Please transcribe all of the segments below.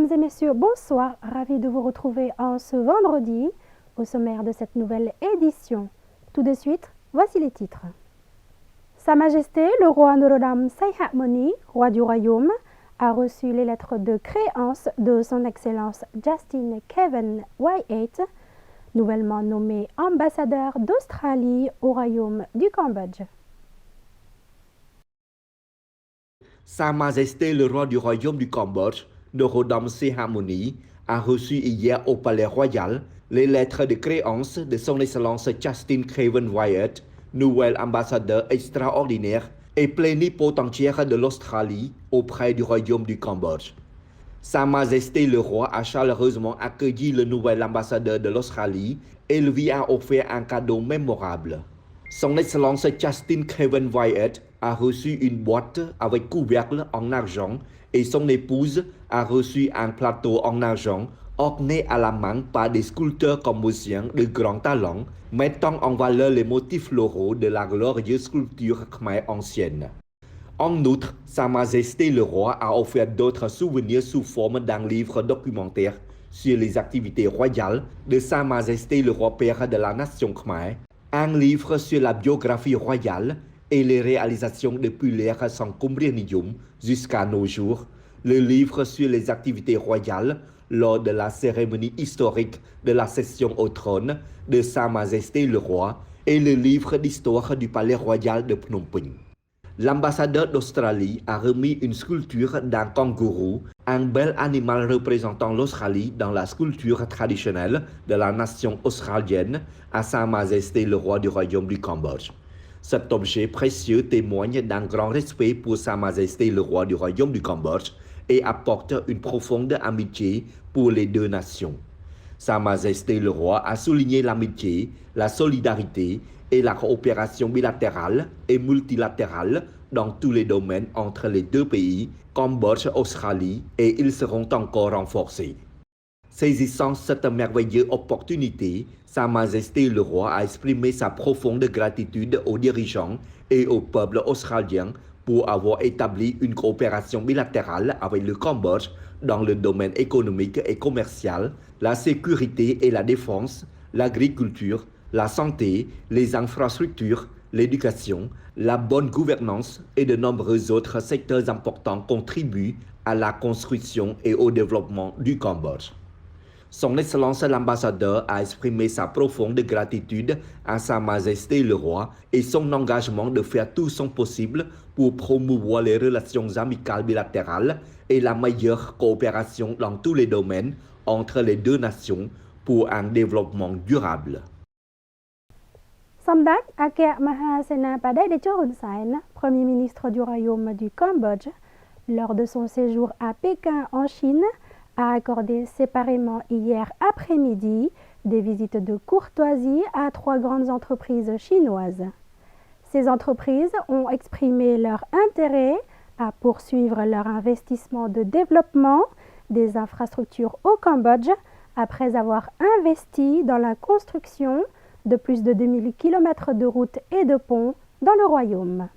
Mesdames et messieurs, bonsoir. Ravi de vous retrouver en ce vendredi au sommaire de cette nouvelle édition. Tout de suite, voici les titres. Sa Majesté, le roi Norodom Sihamoni, roi du royaume, a reçu les lettres de créance de son Excellence Justin Kevin Wyatt, nouvellement nommé ambassadeur d'Australie au royaume du Cambodge. Sa Majesté le roi du royaume du Cambodge, Norodom Sihamoni, a reçu hier au palais royal les lettres de créance de son Excellence Justin Kevin Wyatt, nouvel ambassadeur extraordinaire et plénipotentiaire de l'Australie auprès du royaume du Cambodge. Sa Majesté le roi a chaleureusement accueilli le nouvel ambassadeur de l'Australie et lui a offert un cadeau mémorable. Son Excellence Justin Kevin Wyatt a reçu une boîte avec couvercle en argent et son épouse a reçu un plateau en argent orné à la main par des sculpteurs cambodgiens de grand talent, mettant en valeur les motifs floraux de la glorieuse sculpture khmer ancienne. En outre, Sa Majesté le roi a offert d'autres souvenirs sous forme d'un livre documentaire sur les activités royales de Sa Majesté le roi père de la nation khmer, un livre sur la biographie royale et les réalisations depuis l'ère Sangkum Niyum jusqu'à nos jours, le livre sur les activités royales lors de la cérémonie historique de la cession au trône de Sa Majesté le roi et le livre d'histoire du palais royal de Phnom Penh. L'ambassadeur d'Australie a remis une sculpture d'un kangourou, un bel animal représentant l'Australie dans la sculpture traditionnelle de la nation australienne, à Sa Majesté le roi du royaume du Cambodge. Cet objet précieux témoigne d'un grand respect pour Sa Majesté le roi du royaume du Cambodge et apporte une profonde amitié pour les deux nations. Sa Majesté le roi a souligné l'amitié, la solidarité et la coopération bilatérale et multilatérale dans tous les domaines entre les deux pays, Cambodge et Australie, et ils seront encore renforcés. Saisissant cette merveilleuse opportunité, Sa Majesté le roi a exprimé sa profonde gratitude aux dirigeants et au peuple australien pour avoir établi une coopération bilatérale avec le Cambodge dans le domaine économique et commercial, la sécurité et la défense, l'agriculture, la santé, les infrastructures, l'éducation, la bonne gouvernance et de nombreux autres secteurs importants contribuent à la construction et au développement du Cambodge. Son Excellence l'ambassadeur a exprimé sa profonde gratitude à Sa Majesté le roi et son engagement de faire tout son possible pour promouvoir les relations amicales bilatérales et la meilleure coopération dans tous les domaines entre les deux nations pour un développement durable. Samdak Akya Mahasenapadai Techo Hun Sen, Premier ministre du Royaume du Cambodge, lors de son séjour à Pékin en Chine, a accordé séparément hier après-midi des visites de courtoisie à 3 grandes entreprises chinoises. Ces entreprises ont exprimé leur intérêt à poursuivre leur investissement de développement des infrastructures au Cambodge après avoir investi dans la construction de plus de 2000 km de routes et de ponts dans le royaume.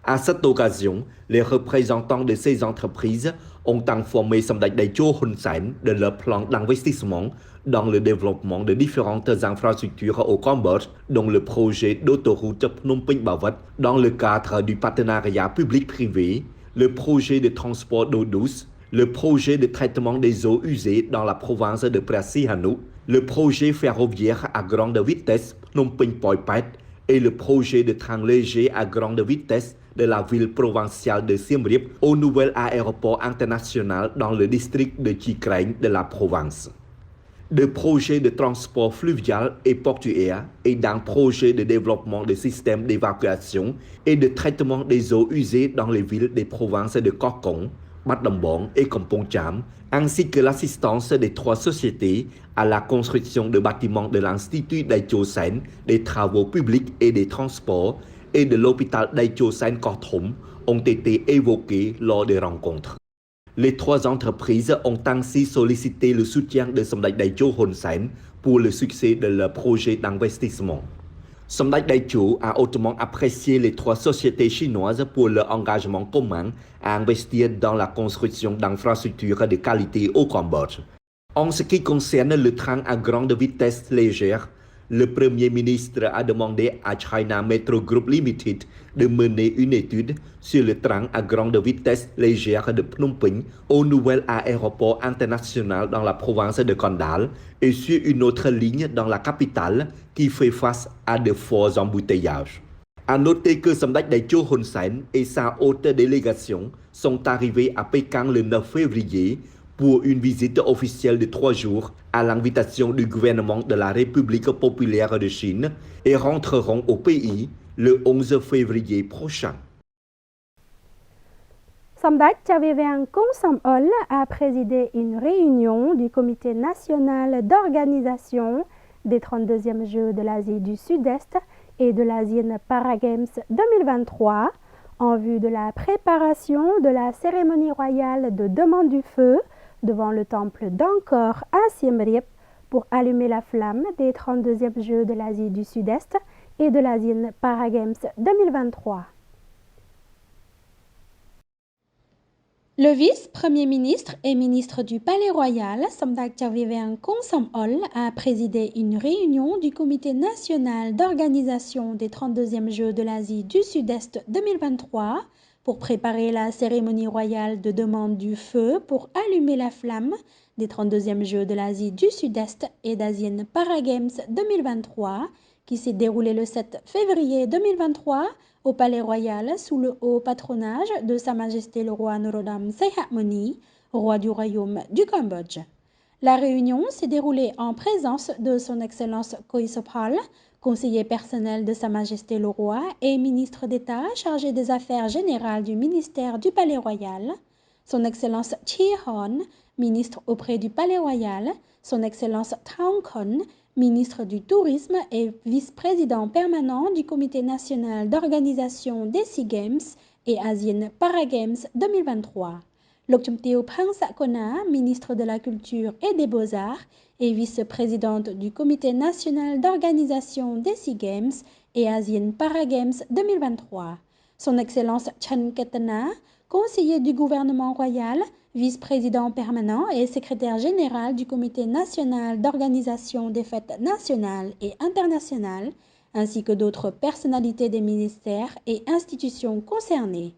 À cette occasion, les représentants de ces entreprises ont informé Samdech Techo Hun Sen de leur plan d'investissement dans le développement de différentes infrastructures au Cambodge, dont le projet d'autoroute Phnom Penh-Bavat dans le cadre du partenariat public-privé, le projet de transport d'eau douce, le projet de traitement des eaux usées dans la province de Phra Sihanouk, le projet ferroviaire à grande vitesse Phnom Penh-Poi Phet et le projet de train léger à grande vitesse de la ville provinciale de Siem Reap au nouvel aéroport international dans le district de Chi Kreng de la province. De projets de transport fluvial et portuaire et d'un projet de développement de systèmes d'évacuation et de traitement des eaux usées dans les villes des provinces de Koh Kong, Bat Dambong et Kampong Cham, ainsi que l'assistance des 3 sociétés à la construction de bâtiments de l'Institut Techo Sen, des travaux publics et des transports, et de l'hôpital Techo Sen Koh Thom ont été évoqués lors des rencontres. Les 3 entreprises ont ainsi sollicité le soutien de Samdech Techo Hun Sen pour le succès de leur projet d'investissement. Samdech Daichu a hautement apprécié les trois sociétés chinoises pour leur engagement commun à investir dans la construction d'infrastructures de qualité au Cambodge. En ce qui concerne le train à grande vitesse légère, le Premier ministre a demandé à China Metro Group Limited de mener une étude sur le train à grande vitesse légère de Phnom Penh au nouvel aéroport international dans la province de Kandal et sur une autre ligne dans la capitale qui fait face à de forts embouteillages. À noter que Samdech Daecho Hun Sen et sa haute délégation sont arrivés à Pékin le 9 février pour une visite officielle de 3 jours à l'invitation du gouvernement de la République populaire de Chine et rentreront au pays le 11 février prochain. Samdech Chavivian Komsomol a présidé une réunion du Comité national d'organisation des 32e Jeux de l'Asie du Sud-Est et de l'Asian Paragames 2023 en vue de la préparation de la cérémonie royale de demande du feu devant le temple d'Angkor à Siem Reap pour allumer la flamme des 32e Jeux de l'Asie du Sud-Est et de l'Asian Paragames 2023. Le vice-premier ministre et ministre du Palais Royal, Samdech Chavivian Komsomol, a présidé une réunion du Comité national d'organisation des 32e Jeux de l'Asie du Sud-Est 2023 pour préparer la cérémonie royale de demande du feu pour allumer la flamme des 32e Jeux de l'Asie du Sud-Est et d'Asian Paragames 2023 qui s'est déroulée le 7 février 2023 au Palais Royal sous le haut patronage de Sa Majesté le roi Norodom Sihamoni, roi du Royaume du Cambodge. La réunion s'est déroulée en présence de Son Excellence Khoi Sophal, conseiller personnel de Sa Majesté le roi et ministre d'État chargé des Affaires générales du ministère du Palais Royal, Son Excellence Chi Hon, ministre auprès du Palais Royal, Son Excellence Thong Khon, ministre du Tourisme et vice-président permanent du Comité national d'organisation des SEA Games et Asian Paragames 2023. Lokchumteo Phang Sakona, ministre de la Culture et des Beaux-Arts et vice-présidente du Comité national d'organisation des SEA Games et Asian Paragames 2023. Son Excellence Chen Ketana, conseiller du gouvernement royal, vice-président permanent et secrétaire général du Comité national d'organisation des fêtes nationales et internationales, ainsi que d'autres personnalités des ministères et institutions concernées.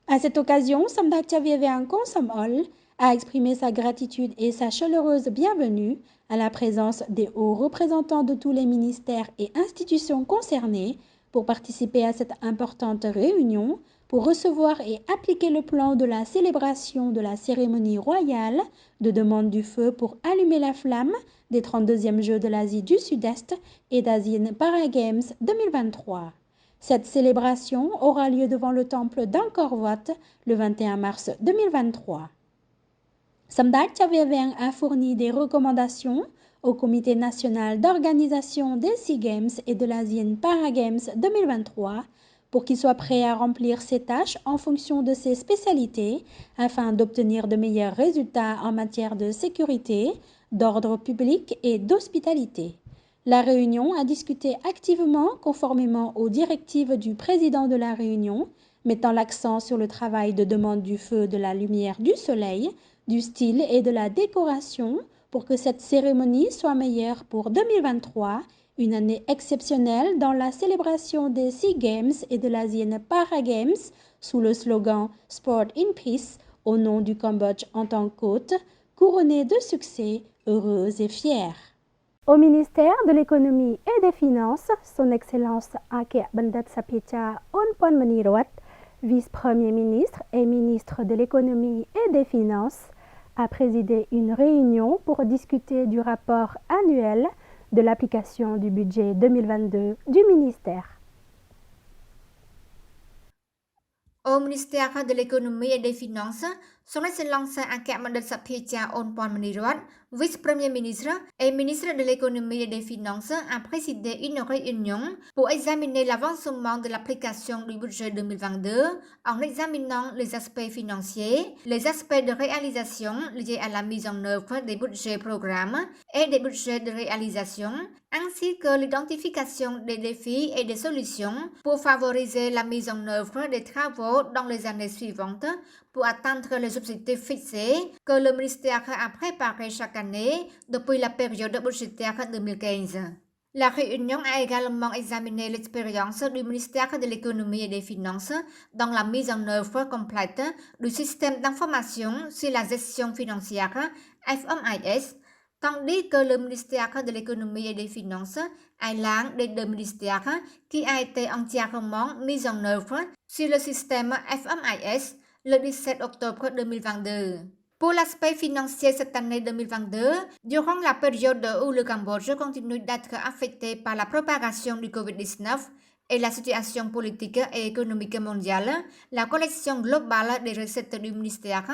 À cette occasion, Samdech Chavivian Komsomol a exprimé sa gratitude et sa chaleureuse bienvenue à la présence des hauts représentants de tous les ministères et institutions concernées pour participer à cette importante réunion pour recevoir et appliquer le plan de la célébration de la cérémonie royale de demande du feu pour allumer la flamme des 32e Jeux de l'Asie du Sud-Est et d'Asian Paragames 2023. Cette célébration aura lieu devant le temple d'Angkor Wat le 21 mars 2023. Samdech Chavivian a fourni des recommandations au Comité national d'organisation des SEA Games et de l'Asian Paragames 2023 pour qu'il soit prêt à remplir ses tâches en fonction de ses spécialités afin d'obtenir de meilleurs résultats en matière de sécurité, d'ordre public et d'hospitalité. La Réunion a discuté activement conformément aux directives du président de la Réunion, mettant l'accent sur le travail de demande du feu, de la lumière, du soleil, du style et de la décoration pour que cette cérémonie soit meilleure pour 2023, une année exceptionnelle dans la célébration des SEA Games et de l'Asian Paragames sous le slogan « Sport in Peace » au nom du Cambodge en tant qu'hôte, couronné de succès, heureuse et fière. Au ministère de l'économie et des finances, Son Excellence Ake Bandit Sapicha Onpon Manirot, vice-premier ministre et ministre de l'économie et des finances, a présidé une réunion pour discuter du rapport annuel de l'application du budget 2022 du ministère. Au ministère de l'économie et des finances, Son Excellence Ankemandal Sapiecha Onpon Manirat, vice-premier ministre et ministre de l'économie et des finances, a présidé une réunion pour examiner l'avancement de l'application du budget 2022 en examinant les aspects financiers, les aspects de réalisation liés à la mise en œuvre des budgets programmes et des budgets de réalisation, ainsi que l'identification des défis et des solutions pour favoriser la mise en œuvre des travaux dans les années suivantes pour atteindre les objectifs fixés que le ministère a préparés chaque année depuis la période budgétaire 2015. La réunion a également examiné l'expérience du ministère de l'économie et des finances dans la mise en œuvre complète du système d'information sur la gestion financière FMIS, tandis que le ministère de l'économie et des finances est l'un des deux ministères qui a été entièrement mis en œuvre sur le système FMIS le 17 octobre 2022. Pour l'aspect financier cette année 2022, durant la période où le Cambodge continue d'être affecté par la propagation du Covid-19 et la situation politique et économique mondiale, la collection globale des recettes du ministère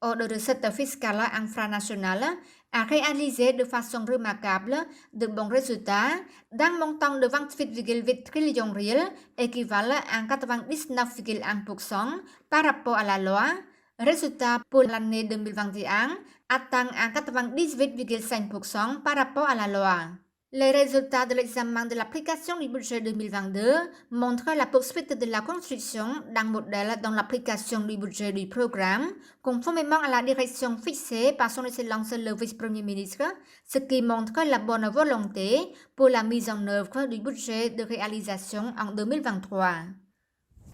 ou de recettes fiscales infranationales a réalisé de façon remarquable de bons résultats d'un montant de 28,8 trillions riel, équivalent à 99,1% par rapport à la loi. Résultat pour l'année 2021 atteint à 98,5% par rapport à la loi. Les résultats de l'examen de l'application du budget 2022 montrent la poursuite de la construction d'un modèle dans l'application du budget du programme, conformément à la direction fixée par son Excellence le vice-premier ministre, ce qui montre la bonne volonté pour la mise en œuvre du budget de réalisation en 2023.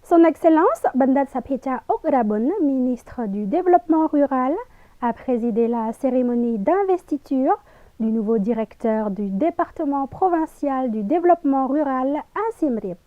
Son Excellence Bandat Sapiecha Okrabon, ministre du Développement rural, a présidé la cérémonie d'investiture du nouveau directeur du département provincial du développement rural à Siem Reap.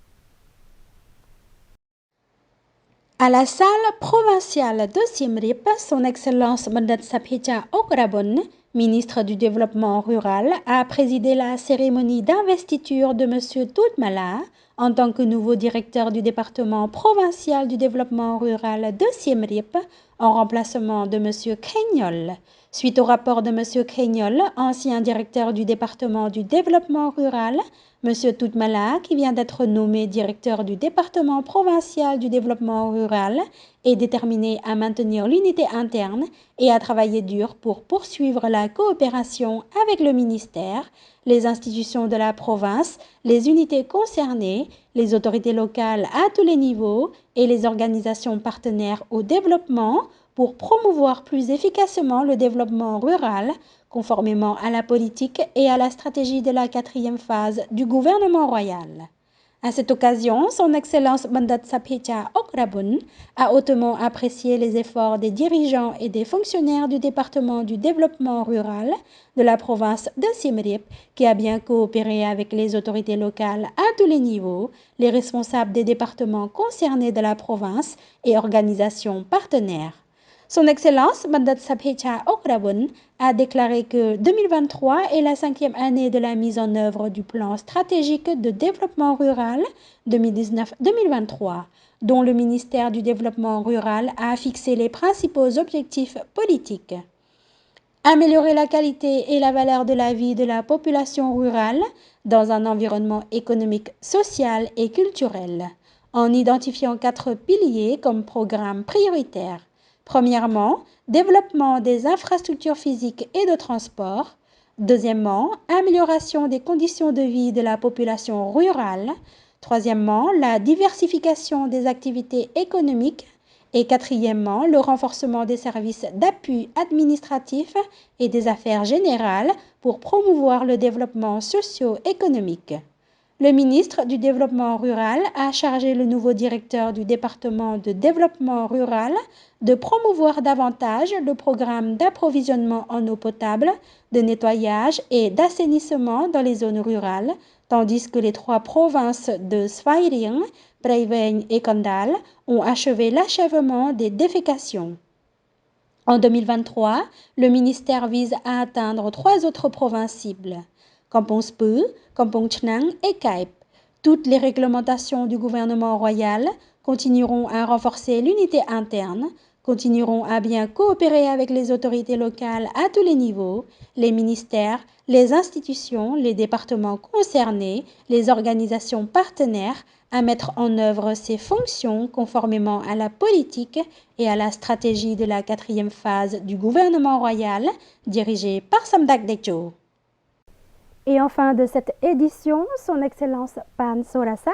À la salle provinciale de Siem Reap, son Excellence Bandat Sapiecha Okrabon, ministre du Développement rural, a présidé la cérémonie d'investiture de M. Toutmala en tant que nouveau directeur du département provincial du développement rural de Siem Reap, en remplacement de M. Khegnol. Suite au rapport de M. Khegnol, ancien directeur du département du développement rural, M. Toutmala, qui vient d'être nommé directeur du département provincial du développement rural, est déterminé à maintenir l'unité interne et à travailler dur pour poursuivre la coopération avec le ministère, les institutions de la province, les unités concernées, les autorités locales à tous les niveaux et les organisations partenaires au développement pour promouvoir plus efficacement le développement rural, conformément à la politique et à la stratégie de la 4e phase du gouvernement royal. À cette occasion, son Excellence Bandat Sapiecha Okrabon a hautement apprécié les efforts des dirigeants et des fonctionnaires du département du développement rural de la province de Siem Reap, qui a bien coopéré avec les autorités locales à tous les niveaux, les responsables des départements concernés de la province et organisations partenaires. Son Excellence Bandat Sapiecha Okrabon a déclaré que 2023 est la 5e année de la mise en œuvre du plan stratégique de développement rural 2019-2023, dont le ministère du Développement rural a fixé les principaux objectifs politiques. Améliorer la qualité et la valeur de la vie de la population rurale dans un environnement économique, social et culturel, en identifiant 4 piliers comme programme prioritaire. Premièrement, développement des infrastructures physiques et de transport. Deuxièmement, amélioration des conditions de vie de la population rurale. Troisièmement, la diversification des activités économiques. Et quatrièmement, le renforcement des services d'appui administratif et des affaires générales pour promouvoir le développement socio-économique. Le ministre du Développement rural a chargé le nouveau directeur du département de développement rural de promouvoir davantage le programme d'approvisionnement en eau potable, de nettoyage et d'assainissement dans les zones rurales, tandis que les 3 provinces de Svay Rieng, Prey Veng et Kendal ont achevé l'achèvement des défécations. En 2023, le ministère vise à atteindre 3 autres provinces cibles. Kampong Speu, Kampong Chnang et Kaip. Toutes les réglementations du gouvernement royal continueront à renforcer l'unité interne, continueront à bien coopérer avec les autorités locales à tous les niveaux, les ministères, les institutions, les départements concernés, les organisations partenaires, à mettre en œuvre ces fonctions conformément à la politique et à la stratégie de la 4e phase du gouvernement royal, dirigé par Samdak Dekcho. Et en fin de cette édition, Son Excellence Pan Sorasa,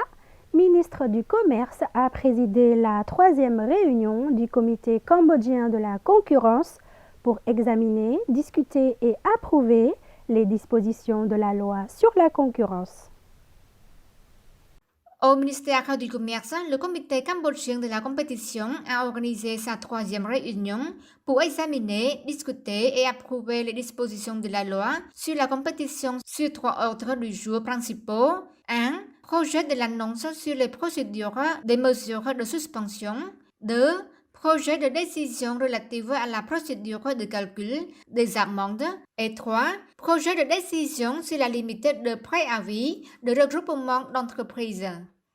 ministre du Commerce, a présidé la 3e réunion du Comité cambodgien de la concurrence pour examiner, discuter et approuver les dispositions de la loi sur la concurrence. Au ministère du Commerce, le Comité cambodgien de la compétition a organisé sa 3e réunion pour examiner, discuter et approuver les dispositions de la loi sur la compétition sur 3 ordres du jour principaux. 1. Projet de l'annonce sur les procédures des mesures de suspension. 2. Projet de décision relative à la procédure de calcul des amendes. Et 3. Projet de décision sur la limite de préavis de regroupement d'entreprises.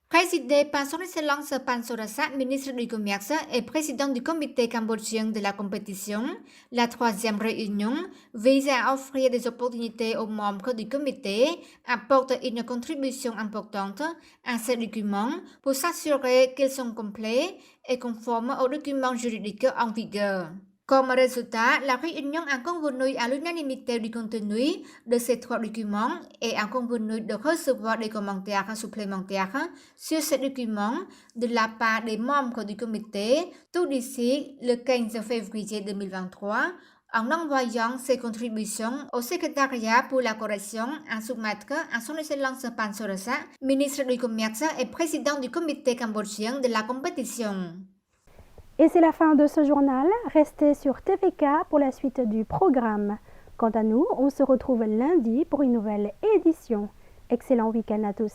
Présidé par Son Excellence Pan Sorasa, ministre du Commerce et président du Comité cambodgien de la compétition, la 3e réunion vise à offrir des opportunités aux membres du comité, apporte une contribution importante à ces documents pour s'assurer qu'ils sont complets et conformes aux documents juridiques en vigueur. Comme résultat, la réunion a convenu à l'unanimité du contenu de ces 3 documents et a convenu de recevoir des commentaires supplémentaires sur ces documents de la part des membres du comité tout d'ici le 15 février 2023 en envoyant ces contributions au secrétariat pour la correction à soumettre à Son Excellence Pan Sorasa, ministre du Commerce et président du Comité cambodgien de la compétition. Et c'est la fin de ce journal. Restez sur TVK pour la suite du programme. Quant à nous, on se retrouve lundi pour une nouvelle édition. Excellent week-end à tous.